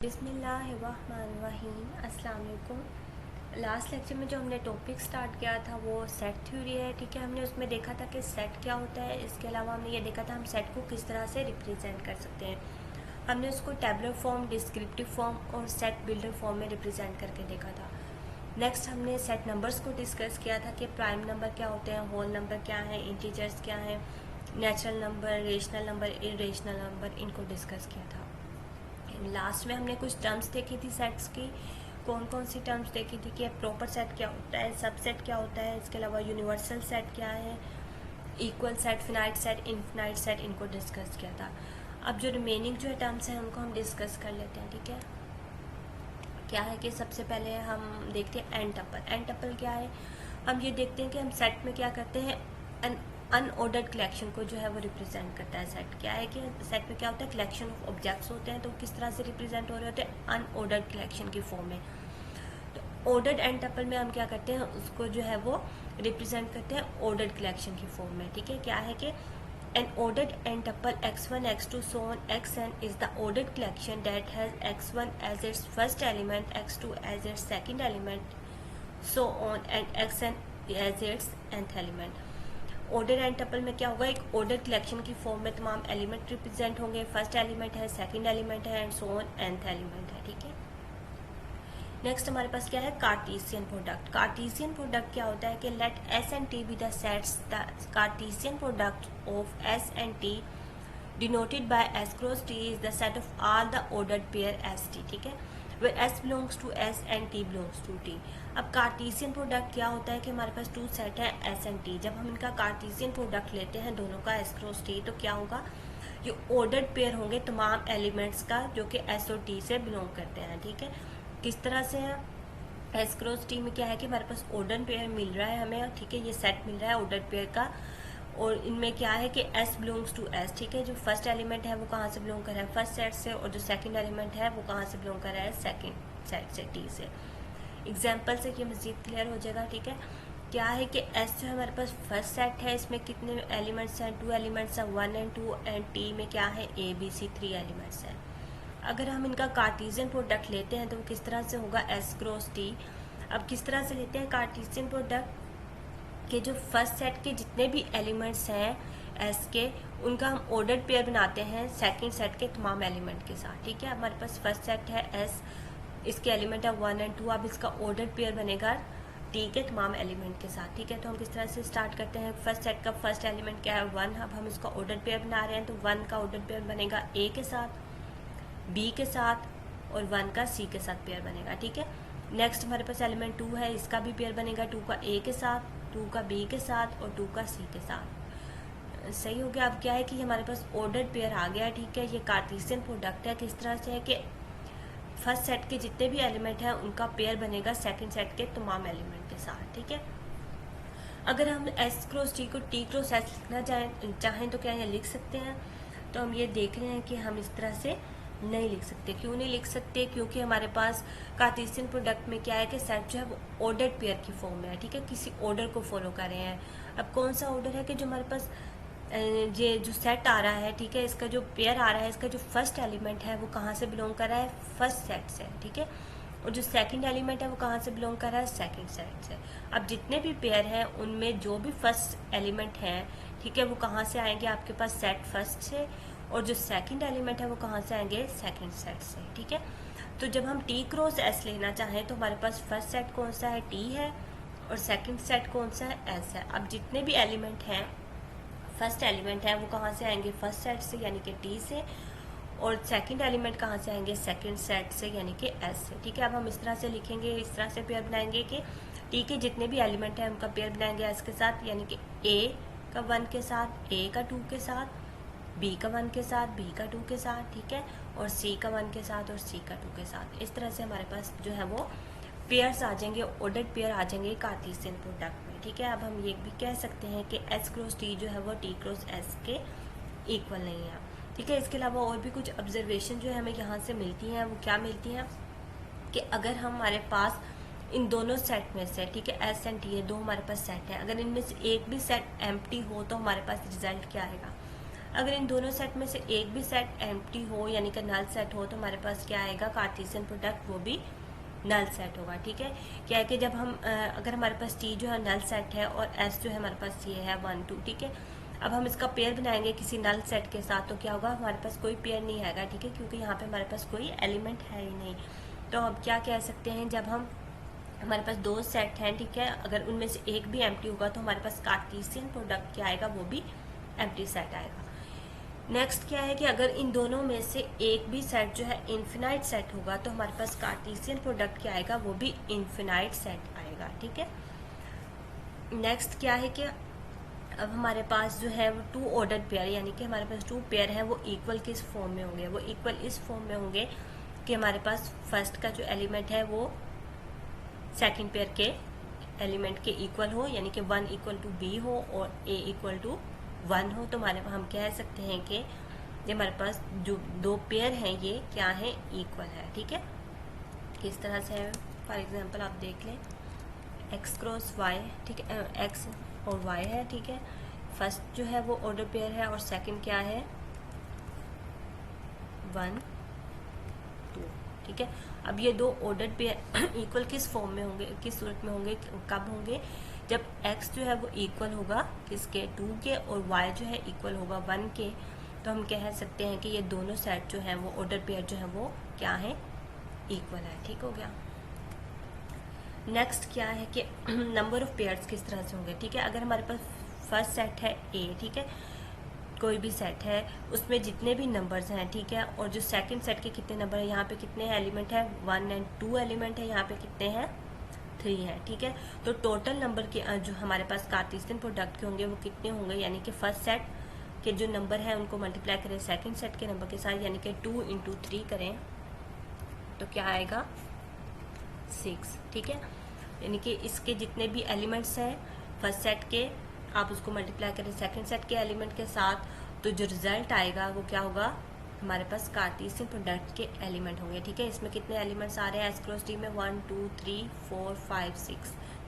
बिस्मिल्लाहिर्रहमानिर्रहीम। अस्सलाम वालेकुम। लास्ट लेक्चर में जो हमने टॉपिक स्टार्ट किया था वो सेट थ्योरी है। ठीक है, हमने उसमें देखा था कि सेट क्या होता है। इसके अलावा हमने ये देखा था हम सेट को किस तरह से रिप्रेजेंट कर सकते हैं। हमने उसको टेबलर फॉर्म, डिस्क्रिप्टिव फॉर्म और सेट बिल्डर फॉर्म में रिप्रेजेंट करके देखा था। नेक्स्ट हमने सेट नंबर्स को डिस्कस किया था कि प्राइम नंबर क्या होते हैं, होल नंबर क्या है, इंटीजर्स क्या है, natural number, rational number, irrational number, इनको डिस्कस किया था। लास्ट में हमने कुछ टर्म्स देखी थी सेट्स की। कौन कौन सी टर्म्स देखी थी कि प्रॉपर सेट क्या होता है, सबसेट क्या होता है, इसके अलावा यूनिवर्सल सेट क्या है, equal set, finite set, infinite set, इनको डिस्कस किया था। अब जो रिमेनिंग जो टर्म्स हैं उनको हम डिस्कस कर लेते हैं। ठीक है, क्या है कि सबसे पहले हम देखते हैं एन टपल। एन टपल क्या है, हम ये देखते हैं कि हम सेट में क्या करते हैं, अनऑर्डर्ड कलेक्शन को जो है वो रिप्रेजेंट करता है। सेट क्या है कि सेट में क्या होता है, कलेक्शन ऑफ ऑब्जेक्ट्स होते हैं, तो किस तरह से रिप्रेजेंट हो रहे होते हैं, अनऑर्डर्ड कलेक्शन की फॉर्म में। तो ऑर्डर्ड एन टपल में हम क्या करते हैं, उसको जो है वो रिप्रेजेंट करते हैं ऑर्डर्ड कलेक्शन की फॉर्म में। ठीक है, क्या है कि an ordered n tuple x1 x2 so on xn is the ordered collection that has x1 as its first element, x2 as its second element, so on and xn as its nth element। Order and tuple में क्या होगा, एक order collection की form में तमाम element represent होंगे। First element है, second element है and so on nth element है। ठीक है, नेक्स्ट हमारे पास क्या है, कार्टेशियन प्रोडक्ट। कार्टेशियन प्रोडक्ट क्या होता है कि let S and T be the sets, the Cartesian product of S and T denoted by S cross T is the set of all the ordered pair S T. ठीक है, where S belongs to S and T belongs to T। अब Cartesian product क्या होता है कि हमारे पास to set है S and T। जब हम इनका कार्टेशियन प्रोडक्ट लेते हैं दोनों का S क्रॉस T, तो क्या होगा, ये ऑर्डर्ड पेयर होंगे तमाम एलिमेंट्स का जो कि S और T से बिलोंग करते हैं। ठीक है, किस तरह से है, S क्रॉस T में क्या है कि हमारे पास ऑर्डर पेयर मिल रहा है हमें। ठीक है, ये सेट मिल रहा है ऑर्डर पेयर का, और इनमें क्या है कि S बिलोंग्स टू S। ठीक है, जो फर्स्ट एलिमेंट है वो कहाँ से बिलोंग कर रहा है, फर्स्ट सेट से, और जो सेकंड एलिमेंट है वो कहाँ से बिलोंग कर रहा है, सेकंड सेट से, T से। एग्जांपल से ये मजीद क्लियर हो जाएगा। ठीक है, क्या है कि S जो हमारे पास फर्स्ट सेट है, इसमें कितने एलिमेंट्स हैं, 2 एलिमेंट्स हैं, 1 एंड 2, एंड T में क्या है, A B C 3 एलिमेंट्स हैं। अगर हम इनका कार्टेशियन प्रोडक्ट लेते हैं तो किस तरह से होगा, S क्रॉस T। अब किस तरह से लेते हैं कार्टेशियन प्रोडक्ट, कि जो फर्स्ट सेट के जितने भी एलिमेंट्स हैं एस के, उनका हम ऑर्डर्ड पेयर बनाते हैं सेकंड सेट के तमाम एलिमेंट के साथ। ठीक है, हमारे पास फर्स्ट सेट है एस, इसके एलिमेंट है 1 एंड 2, अब इसका ऑर्डर्ड पेयर बनेगा टी के तमाम एलिमेंट के साथ। ठीक है, तो हम किस तरह से स्टार्ट करते हैं, फर्स्ट सेट का फर्स्ट एलिमेंट क्या है, 1। अब हम इसका ऑर्डर्ड पेयर बना रहे हैं, तो 1 का ऑर्डर्ड पेयर बनेगा ए के साथ, बी के साथ, और 1 का सी के साथ पेयर बनेगा। ठीक है, नेक्स्ट हमारे पास एलिमेंट 2 है, इसका भी पेयर बनेगा 2 का ए के साथ, 2 का बी के साथ, और 2 का सी के साथ। सही हो गया। अब क्या है कि हमारे पास ऑर्डर्ड पेयर आ गया। ठीक है, ये कार्टेशियन प्रोडक्ट है। किस तरह से है कि फर्स्ट सेट के जितने भी एलिमेंट हैं उनका पेयर बनेगा सेकंड सेट के तमाम एलिमेंट के साथ। ठीक है, अगर हम एस क्रॉस टी को टी क्रॉस एस लिखना चाहें तो क्या ये लिख सकते हैं, तो हम ये देख रहे हैं कि हम इस तरह से नहीं लिख सकते। क्यों नहीं लिख सकते, क्योंकि हमारे पास कार्टेशियन प्रोडक्ट में क्या है कि सेट जो है वो ऑर्डर्ड पेयर की फॉर्म में है। ठीक है, किसी ऑर्डर को फॉलो कर रहे हैं। अब कौन सा ऑर्डर है कि जो हमारे पास ये जो सेट आ रहा है, ठीक है, इसका जो पेयर आ रहा है, इसका जो फर्स्ट एलिमेंट है वो कहाँ से बिलोंग कर रहा है, फर्स्ट सेट से। ठीक है, और जो सेकंड एलिमेंट है वो कहाँ से बिलोंग कर रहा है, सेकंड सेट से। अब जितने भी पेयर हैं उनमें जो भी फर्स्ट एलिमेंट हैं, ठीक है, वो कहाँ से आएंगे, आपके पास सेट फर्स्ट से, और जो सेकंड एलिमेंट है वो कहाँ से आएंगे, सेकंड सेट से। ठीक है, तो जब हम टी क्रॉस एस लेना चाहें तो हमारे पास फर्स्ट सेट कौन सा है, टी है, और सेकंड सेट कौन सा है, एस है। अब जितने भी एलिमेंट हैं, फर्स्ट एलिमेंट है वो कहाँ से आएंगे, फर्स्ट सेट से यानी कि टी से, और सेकंड एलिमेंट कहाँ से आएंगे, सेकंड सेट से यानी कि एस से। ठीक है, अब हम इस तरह से लिखेंगे, इस तरह से पेयर बनाएंगे कि टी के जितने भी एलिमेंट हैं उनका पेयर बनाएंगे एस के साथ, यानी कि ए का 1 के साथ, ए का 2 के साथ, बी का 1 के साथ, बी का 2 के साथ, ठीक है, और सी का 1 के साथ और सी का 2 के साथ। इस तरह से हमारे पास जो है वो पेयर्स आ जाएंगे, ऑर्डर्ड पेयर आ जाएंगे कार्टेशियन प्रोडक्ट में। ठीक है, अब हम ये भी कह सकते हैं कि एस क्रॉस टी जो है वो टी क्रॉस एस के इक्वल नहीं है। ठीक है, इसके अलावा और भी कुछ ऑब्जर्वेशन जो है हमें यहाँ से मिलती हैं, वो क्या मिलती हैं कि अगर हमारे पास इन दोनों सेट में से, ठीक है, एस एंड टी है, दो हमारे पास सेट है, अगर इनमें से एक भी सेट एम्प्टी हो तो हमारे पास रिजल्ट क्या आएगा, अगर इन दोनों सेट में से एक भी सेट एम्प्टी हो यानी कि नल सेट हो तो हमारे पास क्या आएगा, कार्टेशियन प्रोडक्ट वो भी नल सेट होगा। ठीक है, क्या है कि जब हम अगर हमारे पास टी जो है नल सेट है और एस जो है हमारे पास ये है 1 2, ठीक है, अब हम इसका पेयर बनाएंगे किसी नल सेट के साथ तो क्या होगा, हमारे पास कोई पेयर नहीं आएगा। ठीक है, क्योंकि यहाँ पे हमारे पास कोई एलिमेंट है ही नहीं। तो अब क्या कह सकते हैं, जब हम हमारे पास दो सेट हैं, ठीक है, अगर उनमें से एक भी एम्प्टी होगा तो हमारे पास कार्टेशियन प्रोडक्ट क्या आएगा, वो भी एम्प्टी सेट आएगा। नेक्स्ट क्या है कि अगर इन दोनों में से एक भी सेट जो है इन्फिनाइट सेट होगा तो हमारे पास कार्टेशियन प्रोडक्ट क्या आएगा, वो भी इन्फिनाइट सेट आएगा। ठीक है, नेक्स्ट क्या है कि अब हमारे पास जो है वो टू ऑर्डर पेयर यानी कि हमारे पास टू पेयर हैं, वो इक्वल किस फॉर्म में होंगे, वो इक्वल इस फॉर्म में होंगे कि हमारे पास फर्स्ट का जो एलिमेंट है वो सेकंड पेयर के एलिमेंट के इक्वल हो, यानी कि 1 इक्वल टू बी हो और ए इक्वल टू 1 हो। तो हमारे हम कह सकते हैं कि ये हमारे पास जो दो पेयर हैं ये क्या है, इक्वल है। ठीक है, किस तरह से है, फॉर एग्जांपल आप देख लें एक्स क्रॉस वाई, ठीक है, एक्स और वाई है। ठीक है, फर्स्ट जो है वो ऑर्डर पेयर है और सेकंड क्या है 1 2। ठीक है, अब ये दो ऑर्डर पेयर इक्वल किस फॉर्म में होंगे, किस सूरत में होंगे, कब होंगे, जब x जो है वो इक्वल होगा किसके 2 के और y जो है इक्वल होगा 1 के। तो हम कह सकते हैं कि ये दोनों सेट जो हैं वो ऑर्डर पेयर जो है वो क्या है, इक्वल है। ठीक हो गया। नेक्स्ट क्या है कि नंबर ऑफ पेयर्स किस तरह से होंगे। ठीक है, अगर हमारे पास फर्स्ट सेट है ए, ठीक है, कोई भी सेट है उसमें जितने भी नंबर्स हैं, ठीक है, और जो सेकंड सेट के कितने नंबर है, यहाँ पे कितने एलिमेंट है 1 और 2 एलिमेंट है, यहाँ पे कितने हैं 3 है। ठीक है, तो टोटल नंबर के जो हमारे पास कार्टेशियन प्रोडक्ट के होंगे वो कितने होंगे, यानी कि फर्स्ट सेट के जो नंबर हैं उनको मल्टीप्लाई करें सेकंड सेट के नंबर के साथ, यानी कि 2 × 3 करें तो क्या आएगा 6। ठीक है, यानी कि इसके जितने भी एलिमेंट्स हैं फर्स्ट सेट के आप उसको मल्टीप्लाई करें सेकंड सेट के एलिमेंट के साथ, तो जो रिजल्ट आएगा वो क्या होगा, हमारे पास कार्टेशियन प्रोडक्ट के एलिमेंट होंगे। ठीक है, इसमें कितने एलिमेंट्स आ रहे हैं, एस क्रॉस डी में 1 2 3 4 5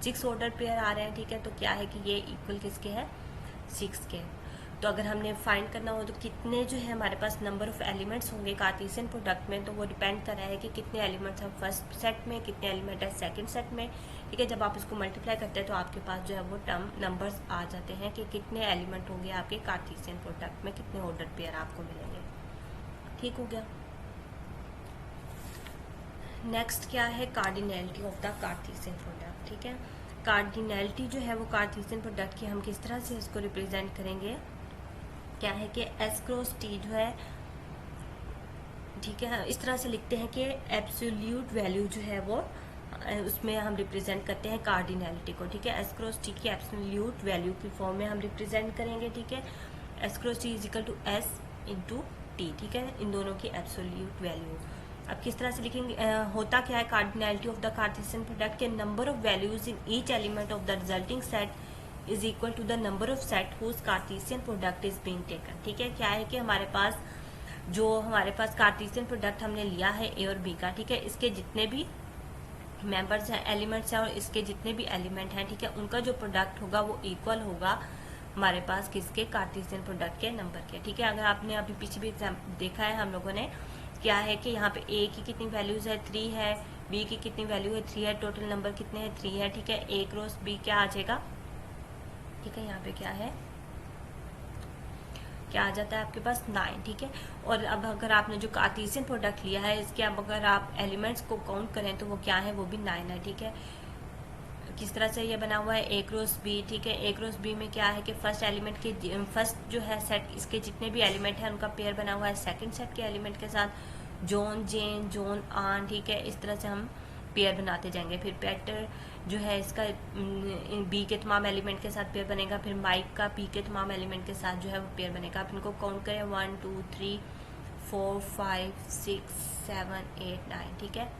6 ऑर्डर पेयर आ रहे हैं। ठीक है, तो क्या है कि ये इक्वल किसके हैं 6 के। तो अगर हमने फाइंड करना हो तो कितने जो है हमारे पास नंबर ऑफ एलिमेंट्स होंगे कार्टेशियन प्रोडक्ट में, तो वो डिपेंड कर रहा है कि कितने एलिमेंट्स हैं फर्स्ट सेट में, कितने एलिमेंट है सेकंड सेट में। ठीक है, जब आप इसको मल्टीप्लाई करते हैं तो आपके पास जो है वो टर्म नंबर्स आ जाते हैं कि कितने एलिमेंट होंगे आपके कार्टेशियन प्रोडक्ट में, कितने ऑर्डर पेयर आपको मिलेंगे। ठीक हो गया। नेक्स्ट क्या है, cardinality of the Cartesian product. ठीक है, कार्डिनैलिटी जो है वो कार्टेशियन प्रोडक्ट की हम किस तरह से इसको रिप्रेजेंट करेंगे, क्या है कि एस क्रॉस टी जो है, ठीक है, इस तरह से लिखते हैं कि एब्सोल्यूट वैल्यू जो है वो उसमें हम रिप्रेजेंट करते हैं कार्डिनैलिटी को। ठीक है, एस क्रॉस टी की एब्सोल्यूट वैल्यू की फॉर्म में हम रिप्रेजेंट करेंगे। ठीक है, S cross T is equal to S into T. ठीक है, इन दोनों की एब्सोल्यूट वैल्यू। अब किस तरह से लिखेंगे, होता क्या है cardinality of the Cartesian product के number of values in each element of the resulting set is equal to the number of set whose Cartesian product is being taken. ठीक है, क्या है कि हमारे पास कार्टेशियन प्रोडक्ट हमने लिया है ए और बी का, ठीक है, इसके जितने भी मेंबर्स हैं एलिमेंट्स हैं और इसके जितने भी एलिमेंट हैं, ठीक है, उनका जो प्रोडक्ट होगा वो इक्वल होगा हमारे पास किसके, कार्टेशियन प्रोडक्ट के नंबर के। ठीक है, अगर आपने अभी पीछे भी एग्जाम देखा है हम लोगों ने, क्या है कि यहाँ पे ए की कितनी वैल्यूज है 3 है, बी की कितनी वैल्यू है 3 है, टोटल नंबर कितने हैं 3 है। ठीक है, ए क्रॉस बी क्या आ जाएगा, ठीक है, यहाँ पे क्या है, क्या आ जाता है आपके पास 9। ठीक है, और अब अगर आपने जो कार्टेशियन प्रोडक्ट लिया है इसके अब अगर आप एलिमेंट्स को काउंट करें तो वो क्या है, वो भी 9 है। ठीक है, किस तरह से ये बना हुआ है, ए क्रॉस बी। ठीक है, ए क्रॉस बी में क्या है कि फर्स्ट एलिमेंट के फर्स्ट जो है सेट इसके जितने भी एलिमेंट हैं उनका पेयर बना हुआ है सेकंड सेट के एलिमेंट के साथ, जॉन जेन जॉन आन। ठीक है, इस तरह से हम पेयर बनाते जाएंगे। फिर पेटर जो है इसका बी के तमाम एलिमेंट के साथ पेयर बनेगा, फिर माइक का पी के तमाम एलिमेंट के साथ जो है वो पेयर बनेगा। आप इनको काउंट करें 1 2 3 4 5 6 7 8 9। ठीक है,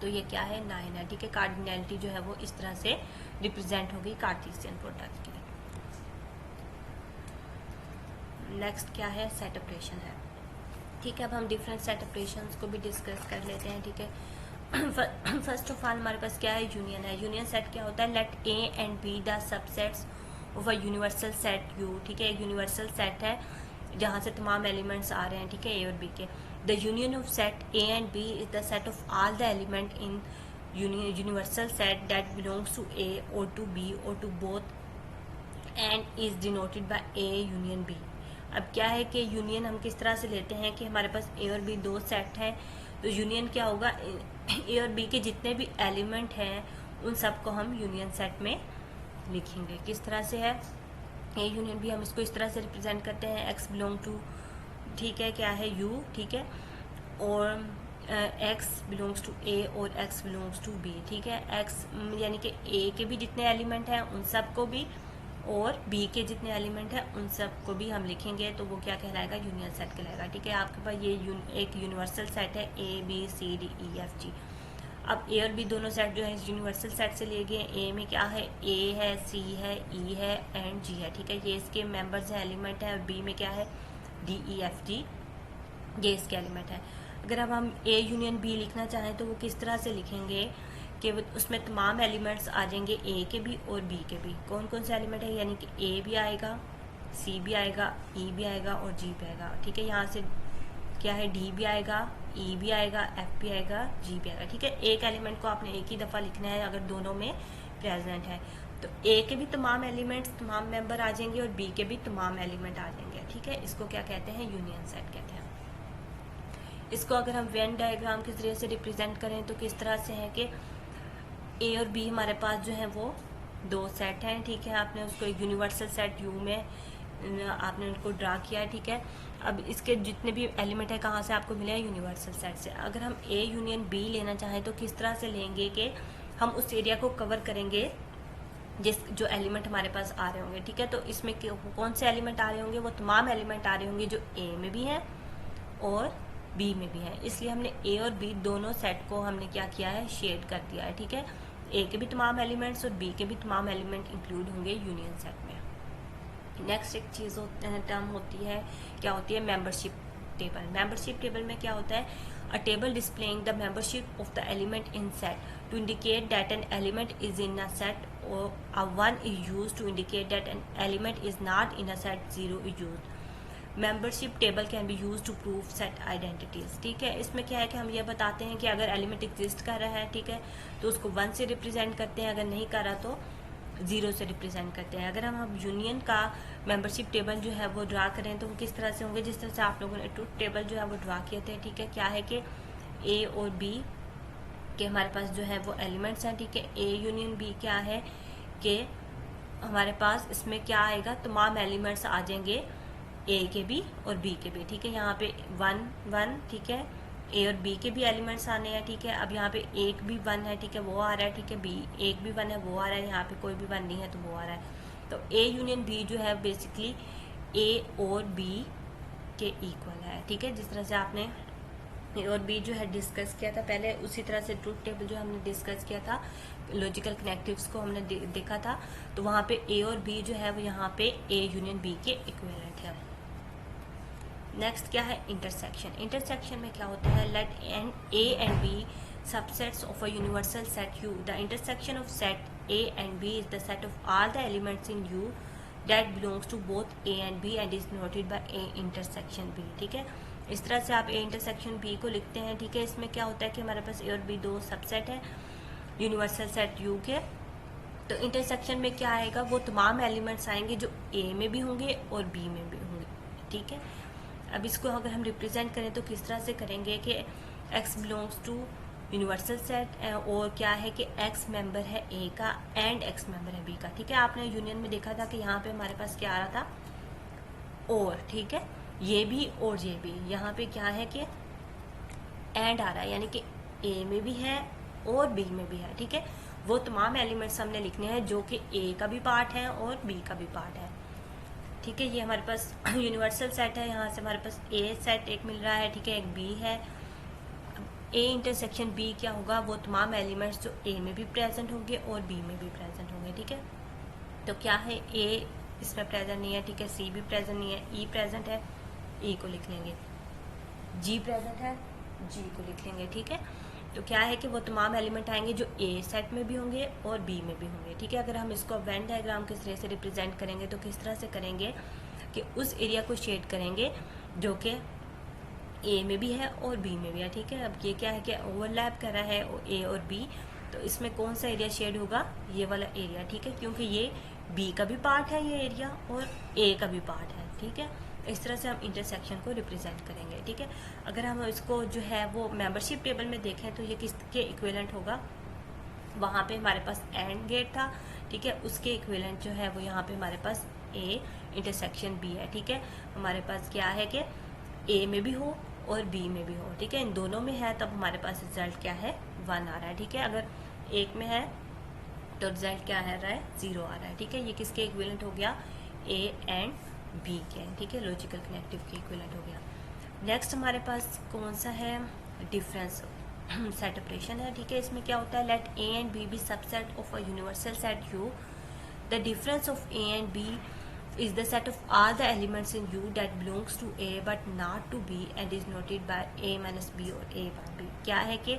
तो ये क्या है 9 है। ठीक है, कार्डिनैलिटी जो है वो इस तरह से रिप्रेजेंट होगी कार्टेशियन प्रोडक्ट की। नेक्स्ट क्या है, सेट ऑपरेशन है। ठीक है, अब हम डिफरेंट सेट ऑपरेशंस को भी डिस्कस कर लेते हैं। ठीक है, फर्स्ट ऑफ ऑल हमारे पास क्या है, यूनियन है। यूनियन सेट क्या होता है, let A and B the subsets of a universal set U. ठीक है, एक यूनिवर्सल सेट है जहाँ से तमाम एलिमेंट्स आ रहे हैं, ठीक है, ए और बी के। The union of set A and B is the set of all the element in universal set that belongs to A और टू बी और to both and is denoted by A union B. अब क्या है कि union हम किस तरह से लेते हैं कि हमारे पास ए और बी दो सेट हैं, तो यूनियन क्या होगा, ए और बी के जितने भी एलिमेंट हैं उन सब को हम यूनियन सेट में लिखेंगे। किस तरह से है ए यूनियन बी, हम इसको इस तरह से रिप्रेजेंट करते हैं, एक्स बिलोंग टू, ठीक है, क्या है यू, ठीक है, और एक्स बिलोंग्स टू ए और एक्स बिलोंग्स टू बी, ठीक है। एक्स यानी कि ए के भी जितने एलिमेंट हैं उन सब को भी, और बी के जितने एलिमेंट हैं उन सब को भी हम लिखेंगे, तो वो क्या कहलाएगा, यूनियन सेट कहलाएगा, ठीक है। आपके पास ये एक यूनिवर्सल सेट है A B C D E F G. अब ए और बी दोनों सेट जो है यूनिवर्सल सेट से लिए गए। ए में क्या है, ए है, सी है, ई है एंड जी है, ठीक है, ये इसके मेंबर्स हैं, एलिमेंट है। और बी में क्या है, डी ई एफ जी, ये इसके एलिमेंट है। अगर अब हम ए यूनियन बी लिखना चाहें तो वो किस तरह से लिखेंगे कि उसमें तमाम एलिमेंट्स आ जाएंगे, ए के भी और बी के भी। कौन कौन से एलिमेंट है, यानी कि ए भी आएगा, सी भी आएगा, ई भी आएगा और जी भी आएगा, ठीक है। यहाँ से क्या है, डी भी आएगा, ई भी आएगा, एफ भी आएगा, जी भी आएगा, ठीक है। एक एलिमेंट को आपने एक ही दफ़ा लिखना है अगर दोनों में प्रेजेंट है, तो ए के भी तमाम एलिमेंट्स, तमाम मेंबर आ जाएंगे और बी के भी तमाम एलिमेंट आ जाएंगे, ठीक है। इसको क्या कहते हैं, यूनियन सेट कहते हैं। इसको अगर हम वेन डायग्राम के जरिए से रिप्रेजेंट करें तो किस तरह से है कि ए और बी हमारे पास जो है वो दो सेट हैं, ठीक है। आपने उसको एक यूनिवर्सल सेट यू में आपने उनको ड्रा किया है, ठीक है। अब इसके जितने भी एलिमेंट है कहाँ से आपको मिले हैं, यूनिवर्सल सेट से। अगर हम ए यूनियन बी लेना चाहें तो किस तरह से लेंगे कि हम उस एरिया को कवर करेंगे जो एलिमेंट हमारे पास आ रहे होंगे, ठीक है। तो इसमें कौन से एलिमेंट आ रहे होंगे, वो तमाम एलिमेंट आ रहे होंगे जो ए में भी हैं और बी में भी है। इसलिए हमने ए और बी दोनों सेट को हमने क्या किया है, शेड कर दिया है, ठीक है। ए के भी तमाम एलिमेंट्स और बी के भी तमाम एलिमेंट इंक्लूड होंगे यूनियन सेट में। नेक्स्ट एक चीज़ टर्म होती है, क्या होती है, मेंबरशिप टेबल। मेंबरशिप टेबल में क्या होता है, a table displaying the membership of the element in set to indicate that an element is in a set, और a 1 is used to indicate that an element is not in a set, 0 is used. Membership table can be use to prove set identities, ठीक है। इसमें क्या है कि हम ये बताते हैं कि अगर एलिमेंट एग्जिस्ट कर रहा है, ठीक है, तो उसको 1 से रिप्रेजेंट करते हैं, अगर नहीं कर रहा तो 0 से रिप्रेजेंट करते हैं। अगर हम यूनियन का मेंबरशिप टेबल जो है वो ड्रा करें तो वो किस तरह से होंगे, जिस तरह से आप लोगों ने ट्रूथ टेबल जो है वो ड्रा किए थे, ठीक है। क्या है कि ए और बी के हमारे पास जो है वो एलिमेंट्स हैं, ठीक है। ए यूनियन बी क्या है कि हमारे पास इसमें क्या आएगा, तमाम एलिमेंट्स आ जाएंगे ए के भी और बी के भी, ठीक है। यहाँ पे 1 1, ठीक है, ए और बी के भी एलिमेंट्स आने हैं, ठीक है। अब यहाँ पे एक भी 1 है, ठीक है, वो आ रहा है, ठीक है। बी एक भी 1 है, वो आ रहा है। यहाँ पे कोई भी 1 नहीं है तो वो आ रहा है। तो ए यूनियन बी जो है बेसिकली ए और बी के इक्वल है, ठीक है। जिस तरह से आपने ए और बी जो है डिस्कस किया था पहले, उसी तरह से ट्रूथ टेबल जो हमने डिस्कस किया था, लॉजिकल कनेक्टिव्स को हमने देखा था, तो वहाँ पे ए और बी जो है वो यहाँ पे ए यूनियन बी के इक्विवेलेंट है। नेक्स्ट क्या है, इंटरसेक्शन। इंटरसेक्शन में क्या होता है, let an A and B subsets of a universal set U, the intersection of set A and B is the set of all the elements in U that belongs to both A and B and is noted by A intersection B, ठीक है। इस तरह से आप ए intersection B को लिखते हैं, ठीक है। इसमें क्या होता है कि हमारे पास ए और बी दो सबसेट है यूनिवर्सल सेट यू के, तो इंटरसेक्शन में क्या आएगा, वो तमाम एलिमेंट्स आएंगे जो ए में भी होंगे और बी में भी होंगे, ठीक है। अब इसको अगर हम रिप्रेजेंट करें तो किस तरह से करेंगे कि x belongs to universal set, और क्या है कि x मेंबर है a का एंड x मेंबर है b का, ठीक है। आपने यूनियन में देखा था कि यहाँ पे हमारे पास क्या आ रहा था, और, ठीक है, ये भी और ये भी। यहाँ पे क्या है कि एंड आ रहा है, यानी कि a में भी है और b में भी है, ठीक है। वो तमाम एलिमेंट्स हमने लिखने हैं जो कि a का भी पार्ट है और b का भी पार्ट है, ठीक है। ये हमारे पास यूनिवर्सल सेट है, यहाँ से हमारे पास ए सेट एक मिल रहा है, ठीक है, एक बी है। ए इंटरसेक्शन बी क्या होगा, वो तमाम एलिमेंट्स जो ए में भी प्रेजेंट होंगे और बी में भी प्रेजेंट होंगे, ठीक है। तो क्या है, ए इसमें प्रेजेंट नहीं है, ठीक है, सी भी प्रेजेंट नहीं है, ई प्रेजेंट है, ई को लिख लेंगे, जी प्रेजेंट है, जी को लिख लेंगे, ठीक है। तो क्या है कि वो तमाम एलिमेंट आएंगे जो ए सेट में भी होंगे और बी में भी होंगे, ठीक है। अगर हम इसको वेन डायग्राम के जरिए से रिप्रेजेंट करेंगे तो किस तरह से करेंगे, कि उस एरिया को शेड करेंगे जो कि ए में भी है और बी में भी है, ठीक है। अब ये क्या है कि ओवरलैप कर रहा है ए और बी, तो इसमें कौन सा एरिया शेड होगा, ये वाला एरिया, ठीक है, क्योंकि ये बी का भी पार्ट है ये एरिया और ए का भी पार्ट है, ठीक है। इस तरह से हम इंटरसेक्शन को रिप्रेजेंट करेंगे, ठीक है। अगर हम इसको जो है वो मेंबरशिप टेबल में देखें तो ये किसके इक्विवेलेंट होगा, वहाँ पे हमारे पास एंड गेट था, ठीक है, उसके इक्विवेलेंट जो है वो यहाँ पे हमारे पास ए इंटरसेक्शन बी है, ठीक है। हमारे पास क्या है कि ए में भी हो और बी में भी हो, ठीक है, इन दोनों में है, तब हमारे पास रिजल्ट क्या है 1 आ रहा है, ठीक है। अगर एक में है तो रिजल्ट क्या आ रहा है 0 आ रहा है, ठीक है। ये किसके इक्विवेलेंट हो गया, ए एंड बी के, ठीक है, लॉजिकल कनेक्टिव के इक्विवेलेंट हो गया। नेक्स्ट हमारे पास कौन सा है, डिफरेंस सेट ऑपरेशन है, ठीक है। इसमें क्या होता है, let A and B be subset of a universal set U, the difference of A and B is the set of all the elements in U that belongs to A but not to B and is noted by A minus B और A by B। क्या है कि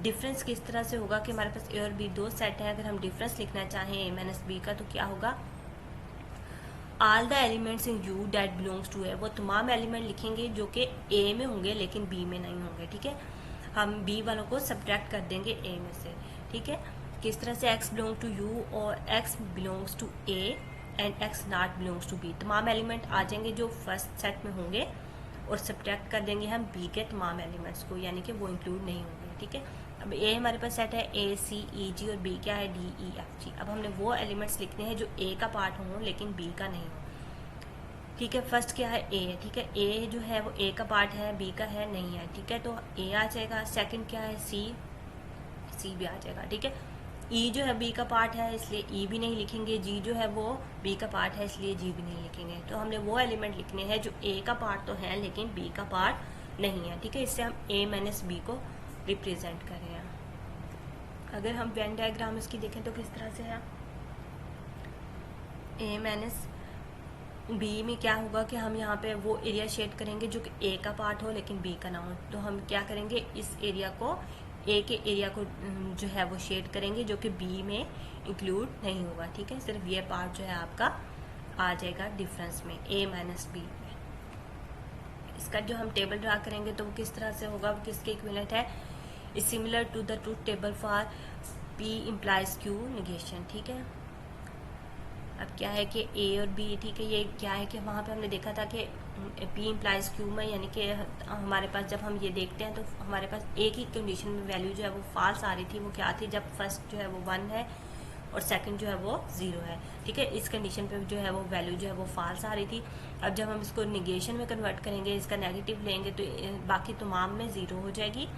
difference किस तरह से होगा कि हमारे पास A और B दो सेट है, अगर हम डिफरेंस लिखना चाहें A माइनस B का तो क्या होगा, all the elements in U that belongs to A, वो तमाम एलिमेंट लिखेंगे जो कि A में होंगे लेकिन B में नहीं होंगे, ठीक है। हम B वालों को सब्ट्रैक्ट कर देंगे A में से, ठीक है। किस तरह से X belong to U और X belongs to A and X not belongs to B, तमाम एलिमेंट आ जाएंगे जो फर्स्ट सेट में होंगे और सब्ट्रैक्ट कर देंगे हम बी के तमाम एलिमेंट्स को, यानी कि वो इंक्लूड नहीं होंगे, ठीक है। अब ए हमारे पास सेट है ए सी ई जी और बी क्या है डी ई एफ जी। अब हमने वो एलिमेंट्स लिखने हैं जो ए का पार्ट हों लेकिन बी का नहीं हो, ठीक है। फर्स्ट क्या है ए, ठीक है, ए जो है वो ए का पार्ट है, बी का है नहीं है, ठीक है, तो ए आ जाएगा। सेकंड क्या है सी, सी भी आ जाएगा, ठीक है। ई जो है बी का पार्ट है इसलिए ई भी नहीं लिखेंगे, जी जो है वो बी का पार्ट है इसलिए जी भी नहीं लिखेंगे। तो हमने वो एलिमेंट लिखने हैं जो ए का पार्ट तो है लेकिन बी का पार्ट नहीं है, ठीक है। इससे हम ए माइनस बी को रिप्रेजेंट कर रहे हैं। अगर हम वेन डायग्राम इसकी देखें तो किस तरह से है, ए माइनस बी में क्या होगा कि हम यहाँ पे वो एरिया शेड करेंगे जो कि ए का पार्ट हो लेकिन बी का ना हो, तो हम क्या करेंगे, इस एरिया को ए के एरिया को जो है वो शेड करेंगे जो कि बी में इंक्लूड नहीं होगा, ठीक है। सिर्फ ये पार्ट जो है आपका आ जाएगा डिफरेंस में ए माइनस बी में। इसका जो हम टेबल ड्रा करेंगे तो वो किस तरह से होगा, वो किसके इक्विवेलेंट है, is similar to the truth table for P implies Q negation, ठीक है। अब क्या है कि ए और बी, ठीक है, ये क्या है कि वहाँ पे हमने देखा था कि पी इम्प्लाइज क्यू में, यानी कि हमारे पास जब हम ये देखते हैं तो हमारे पास एक ही कंडीशन में वैल्यू जो है वो फॉल्स आ रही थी, वो क्या थी, जब फर्स्ट जो है वो 1 है और सेकंड जो है वो 0 है, ठीक है। इस कंडीशन पे जो है वो वैल्यू जो है वो फॉल्स आ रही थी। अब जब हम इसको निगेशन में कन्वर्ट करेंगे, इसका नेगेटिव लेंगे तो बाकी तमाम में 0 हो जाएगी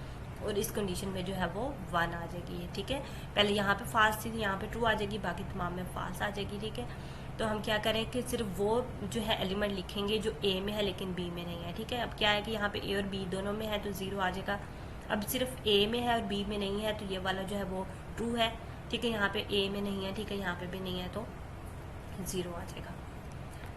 और इस कंडीशन में जो है वो 1 आ जाएगी, ठीक है। पहले यहाँ पे फॉल्स थी, यहाँ पे ट्रू आ जाएगी, बाकी तमाम में फॉल्स आ जाएगी, ठीक है। तो हम क्या करें कि सिर्फ वो जो है एलिमेंट लिखेंगे जो ए में है लेकिन बी में नहीं है, ठीक है। अब क्या है कि यहाँ पे ए और बी दोनों में है तो 0 आ जाएगा। अब सिर्फ ए में है और बी में नहीं है तो ये वाला जो है वो ट्रू है, ठीक है। यहाँ पे ए में नहीं है, ठीक है, यहाँ पे भी नहीं है तो 0 आ जाएगा।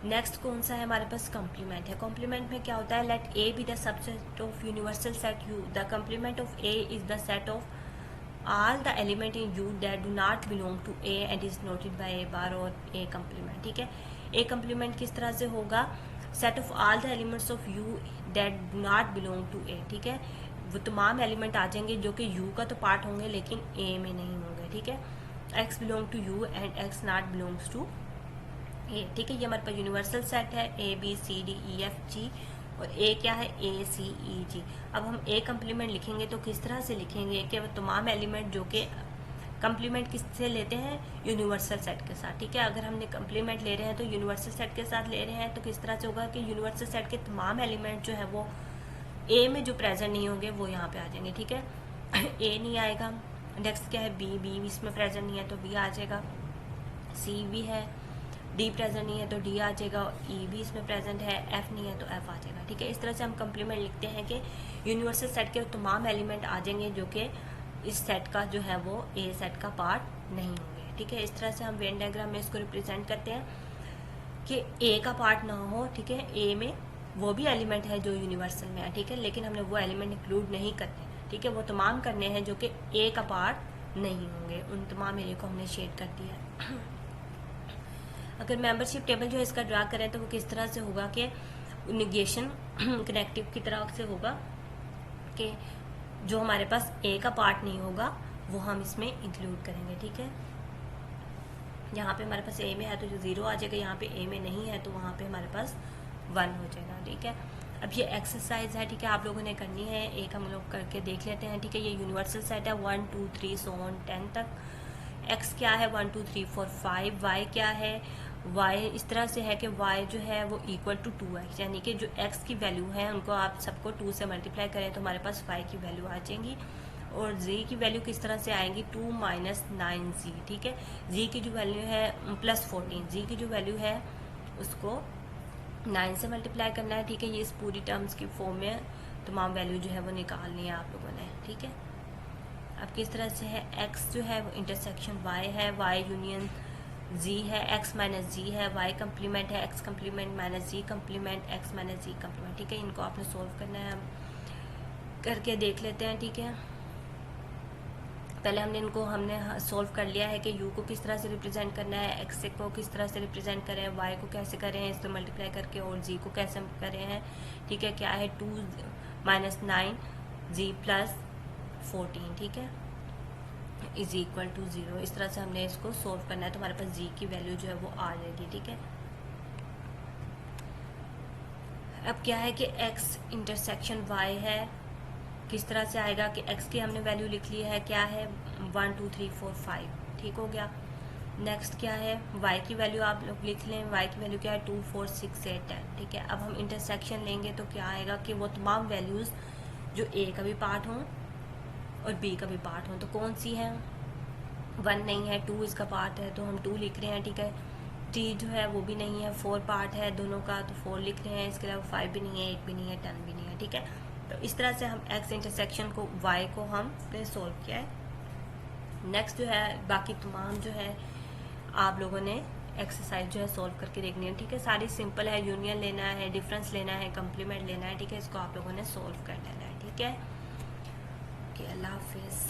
नेक्स्ट कौन सा है हमारे पास, कॉम्प्लीमेंट है। कॉम्प्लीमेंट में क्या होता है, let A be the subset of universal set U, the complement of A is the set of all the element in U that do not belong to A and is noted by A bar और A complement, ठीक है। A complement किस तरह से होगा, set of all the elements of U that do not belong to A, ठीक है। वो तमाम एलिमेंट आ जाएंगे जो कि U का तो पार्ट होंगे लेकिन A में नहीं होंगे, ठीक है। X belong to U and X not belongs to A, ठीक है। ये हमारे पास यूनिवर्सल सेट है A B C D E F G और ए क्या है ए सी ई जी। अब हम ए कम्प्लीमेंट लिखेंगे तो किस तरह से लिखेंगे कि वो तमाम एलिमेंट जो कि कम्प्लीमेंट किससे लेते हैं, यूनिवर्सल सेट के साथ, ठीक है। अगर हमने कम्प्लीमेंट ले रहे हैं तो यूनिवर्सल सेट के साथ ले रहे हैं तो किस तरह से होगा कि यूनिवर्सल सेट के तमाम एलिमेंट जो है वो ए में जो प्रेजेंट नहीं होंगे वो यहाँ पे आ जाएंगे, ठीक है। ए नहीं आएगा। नेक्स्ट क्या है बी, बी इसमें प्रेजेंट नहीं है तो बी आ जाएगा। सी भी है, डी प्रेजेंट नहीं है तो डी आ जाएगा। ई भी इसमें प्रेजेंट है, एफ नहीं है तो एफ आ जाएगा, ठीक है। इस तरह से हम कम्प्लीमेंट लिखते हैं कि यूनिवर्सल सेट के तमाम एलिमेंट आ जाएंगे जो कि इस सेट का जो है वो ए सेट का पार्ट नहीं होंगे, ठीक है। इस तरह से हम वेन डायग्राम में इसको रिप्रेजेंट करते हैं कि ए का पार्ट ना हो, ठीक है। ए में वो भी एलिमेंट है जो यूनिवर्सल में है, ठीक है, लेकिन हमने वो एलिमेंट इंक्लूड नहीं करने, ठीक है। वो तमाम करने हैं जो कि ए का पार्ट नहीं होंगे, उन तमाम एरिया को हमने शेड कर दिया है। अगर मेंबरशिप टेबल जो है इसका ड्रा करें तो वो किस तरह से होगा कि निगेशन कनेक्टिव की तरह से होगा कि जो हमारे पास ए का पार्ट नहीं होगा वो हम इसमें इंक्लूड करेंगे। ठीक है, यहाँ पे हमारे पास ए में है तो जो 0 आ जाएगा, यहाँ पे ए में नहीं है तो वहाँ पे हमारे पास 1 हो जाएगा। ठीक है, अब ये एक्सरसाइज है, ठीक है, आप लोगों ने करनी है, एक हम लोग करके देख लेते हैं। ठीक है, ये यूनिवर्सल सेट है 1 2 3 सो ऑन 10 तक। एक्स क्या है 1 2 3 4 5। वाई क्या है, वाई इस तरह से है कि वाई जो है वो इक्वल टू 2x, यानी कि जो एक्स की वैल्यू है उनको आप सबको 2 से मल्टीप्लाई करें तो हमारे पास y की वैल्यू आ जाएंगी। और z की वैल्यू किस तरह से आएंगी 2 माइनस 9z। ठीक है, z की जो वैल्यू है प्लस 14, z की जो वैल्यू है उसको 9 से मल्टीप्लाई करना है। ठीक है, ये इस पूरी टर्म्स की फॉर्म में तमाम वैल्यू जो है वो निकालनी है आप लोगों ने। ठीक है, अब किस तरह से है, x जो है वो इंटरसेक्शन y है, y यूनियन z है, x माइनस जी है, y कम्प्लीमेंट है, x कम्प्लीमेंट माइनस जी कम्प्लीमेंट, x माइनस जी कम्प्लीमेंट। ठीक है, इनको आपने सोल्व करना है, हम करके देख लेते हैं। ठीक है, पहले हमने सोल्व कर लिया है कि u को किस तरह से रिप्रेजेंट करना है, x को किस तरह से रिप्रेजेंट करें, y को कैसे करें इसको मल्टीप्लाई करके, और z को कैसे करें हैं। ठीक है, क्या है 2 माइनस 9 z प्लस 14। ठीक है, इज इक्वल टू 0। इस तरह से हमने इसको सोल्व करना है तो हमारे पास जी की वैल्यू जो है वो आ जाएगी। ठीक है, अब क्या है कि x इंटरसेक्शन y है, किस तरह से आएगा कि x की हमने वैल्यू लिख ली है, क्या है 1 2 3 4 5। ठीक हो गया, नेक्स्ट क्या है y की वैल्यू आप लोग लिख लें, y की वैल्यू क्या है 2 4 6 8 10। ठीक है, अब हम इंटरसेक्शन लेंगे तो क्या आएगा कि वो तमाम वैल्यूज़ जो a का भी पार्ट हों और b का भी पार्ट हों, तो कौन सी है, 1 नहीं है, 2 इसका पार्ट है तो हम 2 लिख रहे हैं। ठीक है, 3 जो है वो भी नहीं है, 4 पार्ट है दोनों का तो 4 लिख रहे हैं, इसके अलावा 5 भी नहीं है, 8 भी नहीं है, 10 भी नहीं है। ठीक है, तो इस तरह से हम x इंटरसेक्शन को y को हमने सोल्व किया है। नेक्स्ट जो है बाकी तमाम जो है आप लोगों ने एक्सरसाइज जो है सोल्व करके देखनी है। ठीक है, सारी सिंपल है, यूनियन लेना है, डिफरेंस लेना है, कम्प्लीमेंट लेना है। ठीक है, इसको आप लोगों ने सोल्व कर लेना है। ठीक है, ओके, अल्लाह हाफिज़।